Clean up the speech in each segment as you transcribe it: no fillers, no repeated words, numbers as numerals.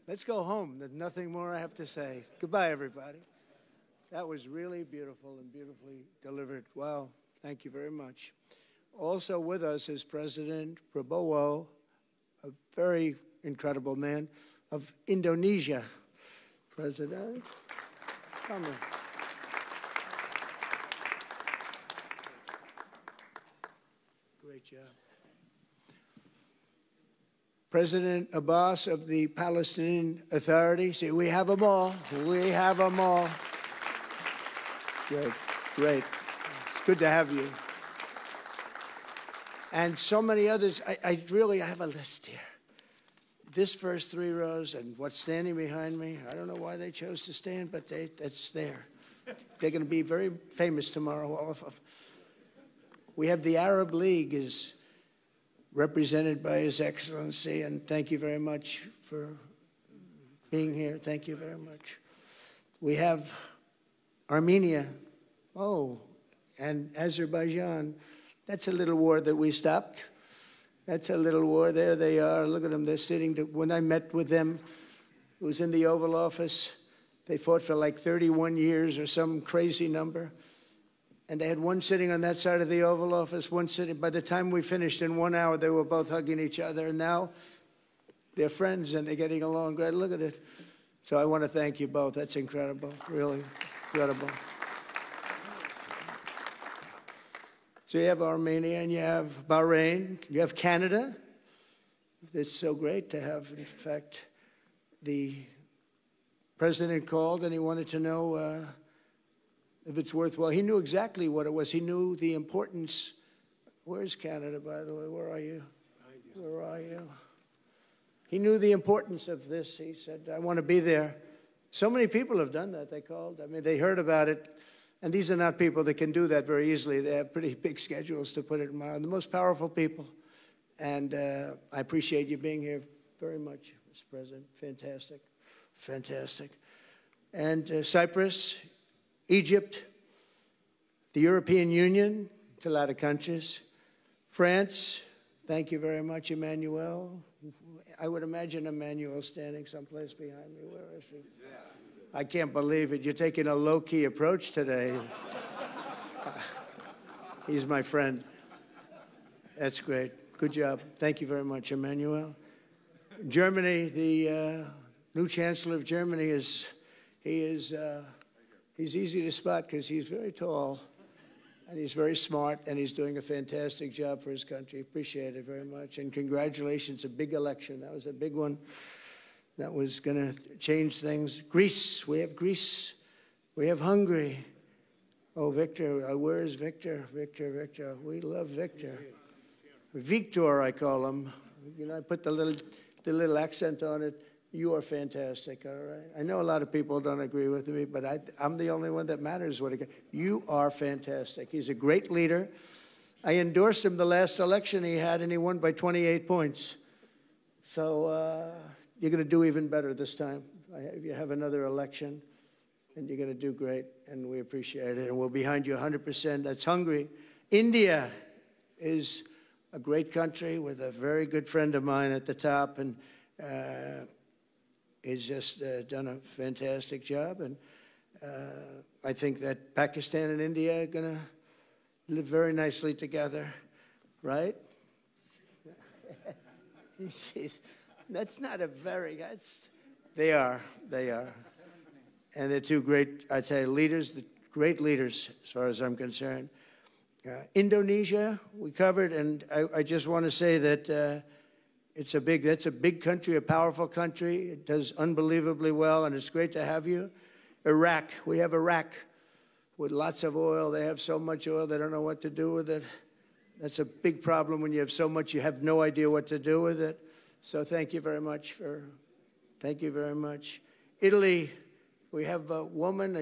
Let's go home. There's nothing more I have to say. Goodbye, everybody. That was really beautiful and beautifully delivered. Wow. Thank you very much. Also with us is President Prabowo, a very incredible man, of Indonesia. President, come in. Great job. President Abbas of the Palestinian Authority. See, we have them all. We have them all. Great, great. It's good to have you. And so many others. I have a list here. This first three rows and what's standing behind me, I don't know why they chose to stand, but it's there. They're going to be very famous tomorrow, all of them. We have the Arab League is represented by His Excellency, and thank you very much for being here. Thank you very much. We have Armenia, and Azerbaijan. That's a little war that we stopped. That's a little war. There they are. Look at them. They're sitting. When I met with them, it was in the Oval Office. They fought for like 31 years or some crazy number. And they had one sitting on that side of the Oval Office, one sitting. By the time we finished in 1 hour, they were both hugging each other. And now they're friends and they're getting along great. Look at it. So I want to thank you both. That's incredible. Really incredible. So you have Armenia and you have Bahrain. You have Canada. It's so great to have, in fact, the president called and he wanted to know if it's worthwhile. He knew exactly what it was. He knew the importance. Where's Canada, by the way? Where are you? Where are you? He knew the importance of this. He said, I want to be there. So many people have done that. They called. I mean, they heard about it. And these are not people that can do that very easily. They have pretty big schedules, to put it mildly. The most powerful people. And I appreciate you being here very much, Mr. President. Fantastic. Fantastic. And Cyprus, Egypt, the European Union, it's a lot of countries. France, thank you very much, Emmanuel. I would imagine Emmanuel standing someplace behind me. Where is he? I can't believe it. You're taking a low-key approach today. He's my friend. That's great. Good job. Thank you very much, Emmanuel. Germany, the new Chancellor of Germany he's easy to spot because he's very tall and he's very smart and he's doing a fantastic job for his country. Appreciate it very much. And congratulations, a big election. That was a big one. That was going to change things. Greece, we have Greece. We have Hungary. Oh, Victor, where is Victor? Victor. We love Victor. Victor, I call him. You know, I put the little accent on it. You are fantastic, all right? I know a lot of people don't agree with me, but I'm the only one that matters. You are fantastic. He's a great leader. I endorsed him the last election he had, and he won by 28 points. So you're going to do even better this time. If you have another election, and you're going to do great, and we appreciate it. And we're behind you 100%. That's Hungary. India is a great country with a very good friend of mine at the top, and he's just done a fantastic job. And I think that Pakistan and India are going to live very nicely together, right? That's not a very, they are. And they're two great, I tell you, leaders, great leaders as far as I'm concerned. Indonesia, we covered, and I just want to say that that's a big country, a powerful country. It does unbelievably well, and it's great to have you. Iraq, we have Iraq with lots of oil. They have so much oil, they don't know what to do with it. That's a big problem when you have so much, you have no idea what to do with it. So thank you very much thank you very much. Italy, we have a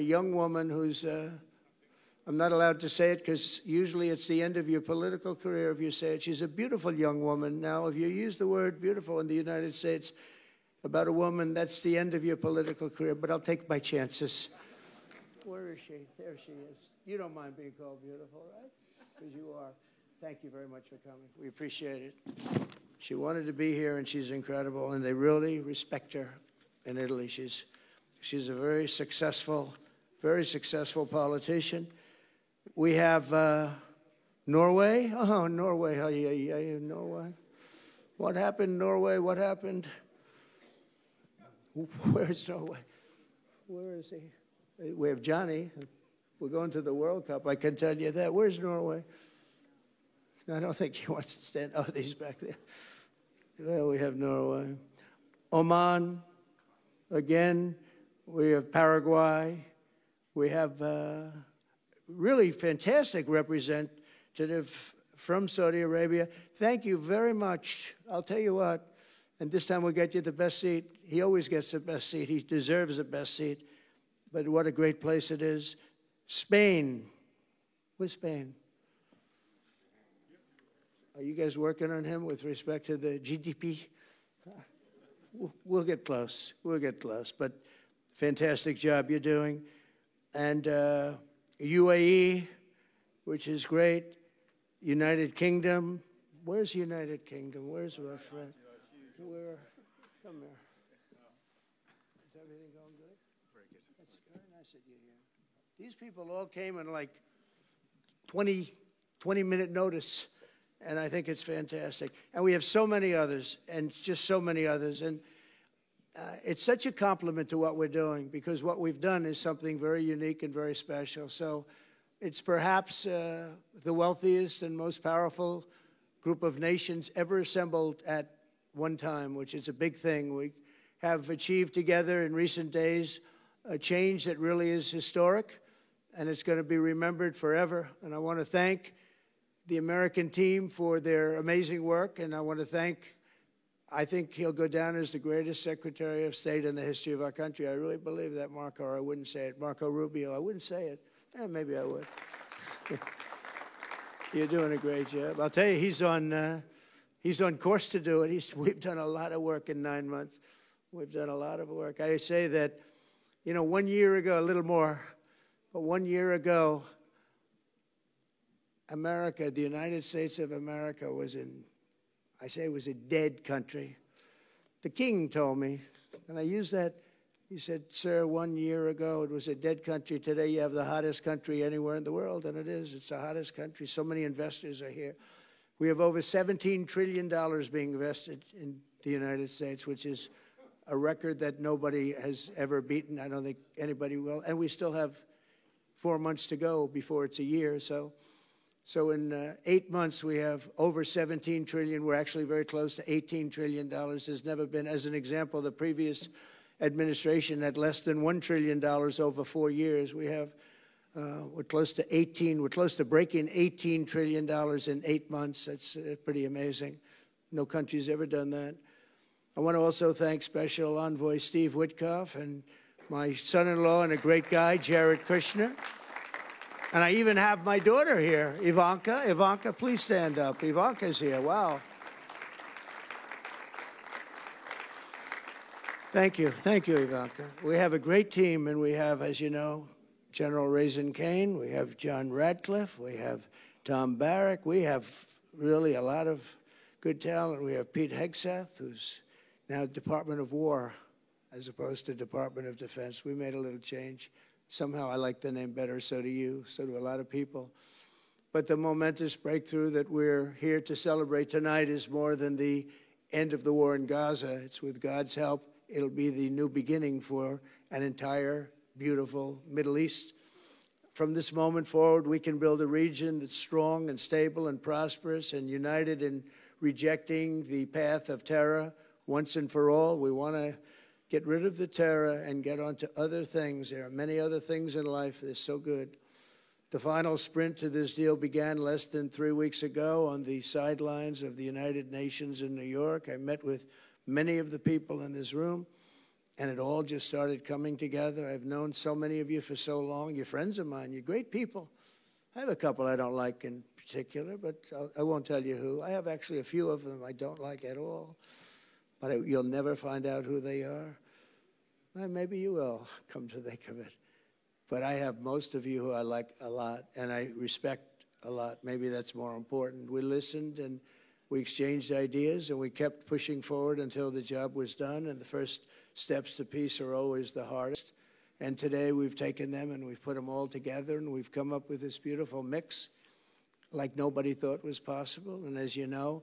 young woman who's, I'm not allowed to say it because usually it's the end of your political career if you say it. She's a beautiful young woman. Now, if you use the word beautiful in the United States about a woman, that's the end of your political career, but I'll take my chances. Where is she? There she is. You don't mind being called beautiful, right? Because you are. Thank you very much for coming. We appreciate it. She wanted to be here, and she's incredible, and they really respect her in Italy. She's a very successful politician. We have Norway. Oh, Norway. Norway. What happened, Norway? What happened? Where's Norway? Where is he? We have Johnny. We're going to the World Cup. I can tell you that. Where's Norway? I don't think he wants to stand. Oh, he's back there. Well, we have Norway. Oman. Again, we have Paraguay. We have really fantastic representative from Saudi Arabia. Thank you very much. I'll tell you what, and this time we'll get you the best seat. He always gets the best seat. He deserves the best seat. But what a great place it is. Spain. Where's Spain? Are you guys working on him with respect to the GDP? We'll get close. We'll get close. But fantastic job you're doing. And UAE, which is great. United Kingdom. Where's United Kingdom? Where's our friend? Where? Come here. Is everything going good? Very good. That's very nice that you're here. These people all came in like 20-minute notice, and I think it's fantastic. And we have so many others, and just so many others. And it's such a compliment to what we're doing, because what we've done is something very unique and very special. So it's perhaps the wealthiest and most powerful group of nations ever assembled at one time, which is a big thing. We have achieved together in recent days a change that really is historic, and it's going to be remembered forever. And I want to thank the American team for their amazing work, and I want to thank, I think he'll go down as the greatest Secretary of State in the history of our country. I really believe that, Marco, or I wouldn't say it. Marco Rubio, I wouldn't say it. Maybe I would. You're doing a great job. I'll tell you, he's on course to do it. We've done a lot of work in 9 months. We've done a lot of work. I say that, 1 year ago, a little more, but 1 year ago, America, the United States of America was was a dead country. The king told me, and I use that, he said, sir, 1 year ago it was a dead country. Today you have the hottest country anywhere in the world, and it is. It's the hottest country. So many investors are here. We have over $17 trillion being invested in the United States, which is a record that nobody has ever beaten. I don't think anybody will. And we still have 4 months to go before it's a year. So in 8 months, we have over $17 trillion. We're actually very close to $18 trillion. There's never been, as an example, the previous administration had less than $1 trillion over 4 years. We have, we're close to breaking $18 trillion in 8 months. That's pretty amazing. No country's ever done that. I want to also thank Special Envoy Steve Witkoff and my son-in-law and a great guy, Jared Kushner. And I even have my daughter here, Ivanka. Ivanka, please stand up. Ivanka's here. Wow. Thank you. Thank you, Ivanka. We have a great team, and we have, as you know, General Raisin Kane. We have John Radcliffe. We have Tom Barrack. We have really a lot of good talent. We have Pete Hegseth, who's now Department of War as opposed to Department of Defense. We made a little change. Somehow I like the name better, so do you, so do a lot of people. But the momentous breakthrough that we're here to celebrate tonight is more than the end of the war in Gaza. It's with God's help. It'll be the new beginning for an entire beautiful Middle East. From this moment forward, we can build a region that's strong and stable and prosperous and united in rejecting the path of terror once and for all. We want to get rid of the terror and get on to other things. There are many other things in life that are so good. The final sprint to this deal began less than 3 weeks ago on the sidelines of the United Nations in New York. I met with many of the people in this room, and it all just started coming together. I've known so many of you for so long. You're friends of mine. You're great people. I have a couple I don't like in particular, but I won't tell you who. I have actually a few of them I don't like at all, but you'll never find out who they are. Well, maybe you will, come to think of it. But I have most of you who I like a lot and I respect a lot. Maybe that's more important. We listened and We exchanged ideas, and we kept pushing forward until the job was done, and the first steps to peace are always the hardest. And today we've taken them and we've put them all together, and we've come up with this beautiful mix like nobody thought was possible. And as you know,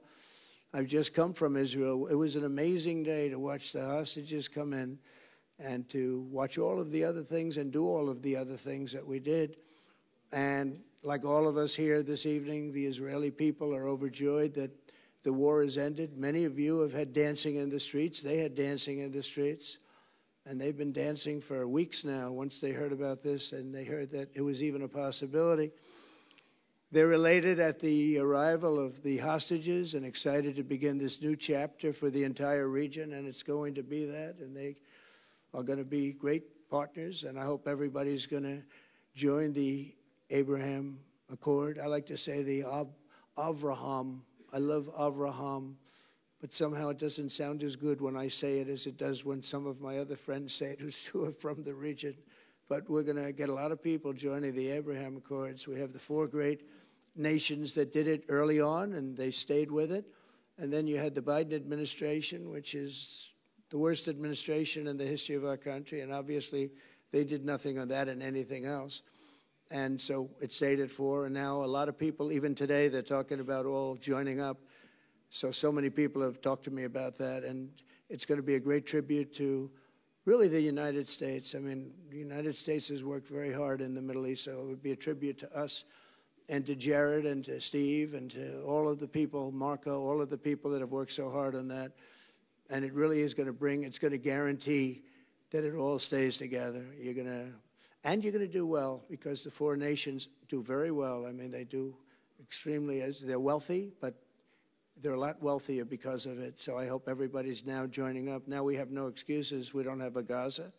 I've just come from Israel. It was an amazing day to watch the hostages come in and to watch all of the other things and do all of the other things that we did. And like all of us here this evening, the Israeli people are overjoyed that the war has ended. Many of you have had dancing in the streets. They had dancing in the streets. And they've been dancing for weeks now once they heard about this and they heard that it was even a possibility. They're elated at the arrival of the hostages and excited to begin this new chapter for the entire region, and it's going to be that, and they are going to be great partners, and I hope everybody's going to join the Abraham Accord. I like to say the Avraham. I love Avraham, but somehow it doesn't sound as good when I say it as it does when some of my other friends say it who are from the region. But we're going to get a lot of people joining the Abraham Accords. We have the 4 great nations that did it early on, and they stayed with it. And then you had the Biden administration, which is the worst administration in the history of our country, and obviously they did nothing on that and anything else. And so it stayed at 4, and now a lot of people, even today, they're talking about all joining up. So many people have talked to me about that, and it's going to be a great tribute to really the United States. I mean, the United States has worked very hard in the Middle East, so it would be a tribute to us and to Jared and to Steve and to all of the people, Marco, all of the people that have worked so hard on that. And it really is going to bring, it's going to guarantee that it all stays together. You're going to do well, because the 4 nations do very well. I mean, they do extremely, they're wealthy, but they're a lot wealthier because of it. So I hope everybody's now joining up. Now we have no excuses. We don't have a Gaza,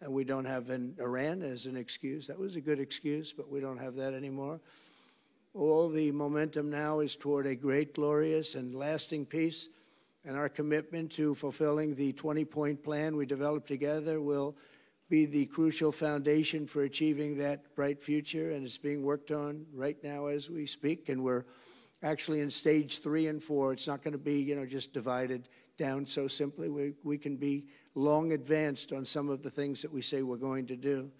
and we don't have an Iran as an excuse. That was a good excuse, but we don't have that anymore. All the momentum now is toward a great, glorious, and lasting peace. And our commitment to fulfilling the 20-point plan we developed together will be the crucial foundation for achieving that bright future. And it's being worked on right now as we speak. And we're actually in stage 3 and 4. It's not going to be, just divided down so simply. We can be long advanced on some of the things that we say we're going to do.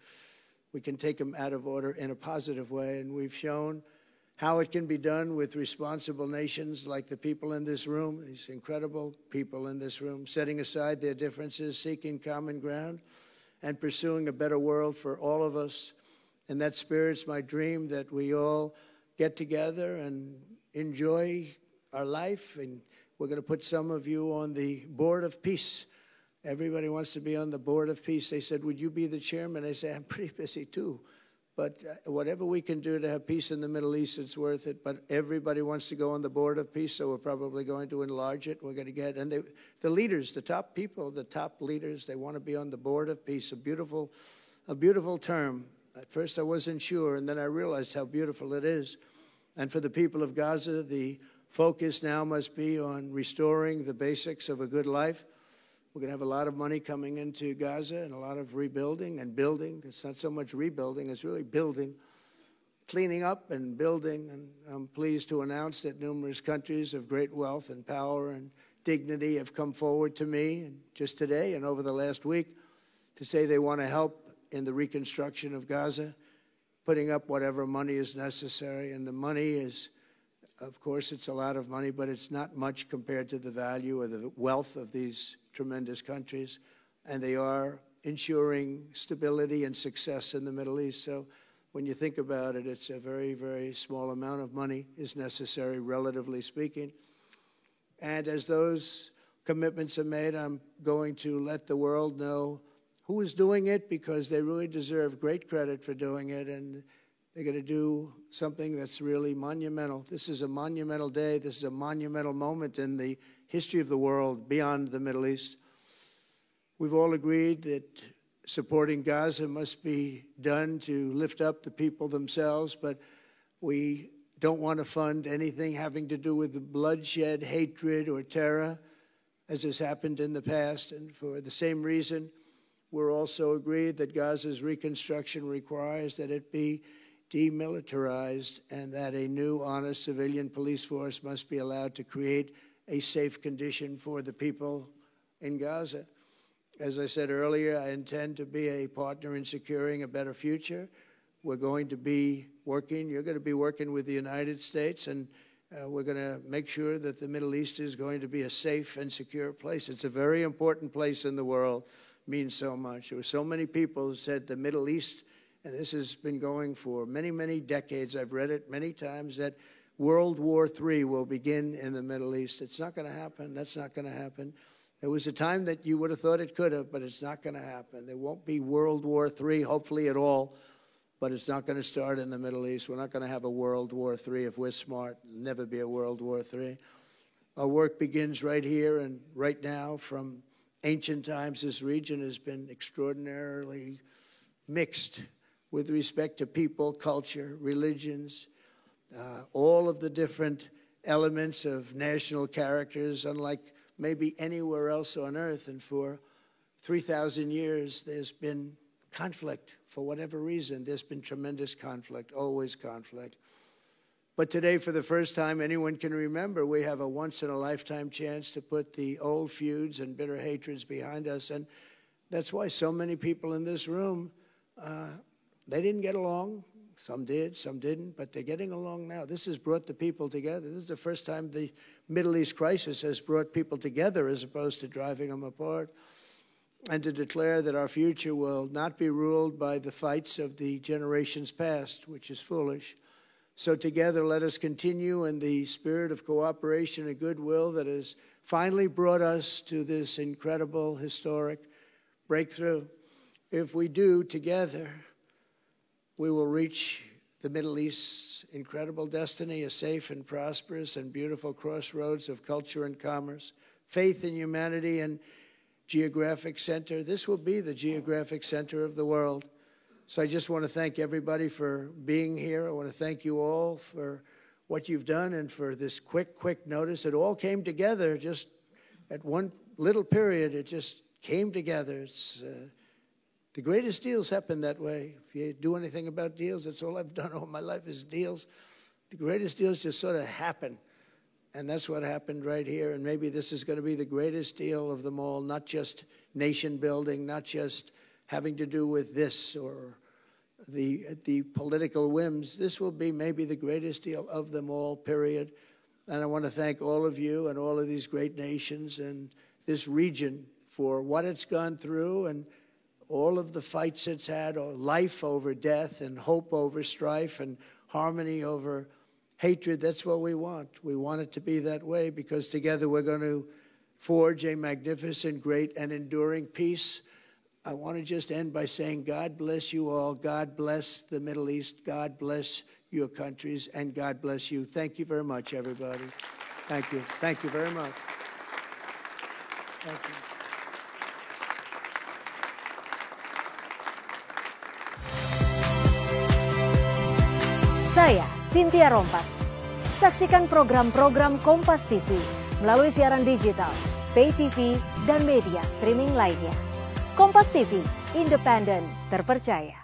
We can take them out of order in a positive way. And we've shown how it can be done with responsible nations like the people in this room, these incredible people in this room, setting aside their differences, seeking common ground, and pursuing a better world for all of us. And that spirit's my dream, that we all get together and enjoy our life. And we're going to put some of you on the Board of Peace. Everybody wants to be on the Board of Peace. They said, would you be the chairman? I say, I'm pretty busy too. But whatever we can do to have peace in the Middle East, it's worth it. But everybody wants to go on the Board of Peace, so we're probably going to enlarge it. We're going to get, and the leaders, the top people, the top leaders, they want to be on the Board of Peace. A beautiful term. At first I wasn't sure, and then I realized how beautiful it is. And for the people of Gaza, the focus now must be on restoring the basics of a good life. We're going to have a lot of money coming into Gaza and a lot of rebuilding and building. It's not so much rebuilding, it's really building, cleaning up and building. And I'm pleased to announce that numerous countries of great wealth and power and dignity have come forward to me, and just today and over the last week, to say they want to help in the reconstruction of Gaza, putting up whatever money is necessary. And the money is, of course, it's a lot of money, but it's not much compared to the value or the wealth of these tremendous countries, and they are ensuring stability and success in the Middle East. So when you think about it, it's a very, very small amount of money is necessary, relatively speaking. And as those commitments are made, I'm going to let the world know who is doing it, because they really deserve great credit for doing it, and they're going to do something that's really monumental. This is a monumental day. This is a monumental moment in the history of the world beyond the Middle East. We've all agreed that supporting Gaza must be done to lift up the people themselves, but we don't want to fund anything having to do with the bloodshed, hatred, or terror, as has happened in the past. And for the same reason, we're also agreed that Gaza's reconstruction requires that it be demilitarized, and that a new, honest civilian police force must be allowed to create a safe condition for the people in Gaza. As I said earlier, I intend to be a partner in securing a better future. We're going to be working, you're going to be working with the United States, and we're going to make sure that the Middle East is going to be a safe and secure place. It's a very important place in the world, means so much. There were so many people who said the Middle East, and this has been going for many, many decades. I've read it many times, that World War III will begin in the Middle East. It's not going to happen. That's not going to happen. There was a time that you would have thought it could have, but it's not going to happen. There won't be World War III, hopefully at all, but it's not going to start in the Middle East. We're not going to have a World War III if we're smart. There'll never be a World War III. Our work begins right here and right now. From ancient times, this region has been extraordinarily mixed with respect to people, culture, religions, all of the different elements of national characters, unlike maybe anywhere else on earth. And for 3,000 years, there's been conflict. For whatever reason, there's been tremendous conflict, always conflict. But today, for the first time anyone can remember, we have a once-in-a-lifetime chance to put the old feuds and bitter hatreds behind us. And that's why so many people in this room, they didn't get along. Some did, some didn't, but they're getting along now. This has brought the people together. This is the first time the Middle East crisis has brought people together as opposed to driving them apart. And to declare that our future will not be ruled by the fights of the generations past, which is foolish. So together, let us continue in the spirit of cooperation and goodwill that has finally brought us to this incredible, historic breakthrough. If we do together, we will reach the Middle East's incredible destiny, a safe and prosperous and beautiful crossroads of culture and commerce, faith and humanity, and geographic center. This will be the geographic center of the world. So I just want to thank everybody for being here. I want to thank you all for what you've done and for this quick notice. It all came together just at one little period. It just came together. It's the greatest deals happen that way. If you do anything about deals, that's all I've done all my life is deals. The greatest deals just sort of happen. And that's what happened right here. And maybe this is going to be the greatest deal of them all, not just nation building, not just having to do with this or the political whims. This will be maybe the greatest deal of them all, period. And I want to thank all of you and all of these great nations and this region for what it's gone through and all of the fights it's had, or life over death and hope over strife and harmony over hatred. That's what we want. We want it to be that way because together we're going to forge a magnificent, great, and enduring peace. I want to just end by saying God bless you all. God bless the Middle East. God bless your countries, and God bless you. Thank you very much, everybody. Thank you. Thank you very much. Thank you. Saya, Cynthia Rompas. Saksikan program-program Kompas TV melalui siaran digital, pay TV, dan media streaming lainnya. Kompas TV, independen, terpercaya.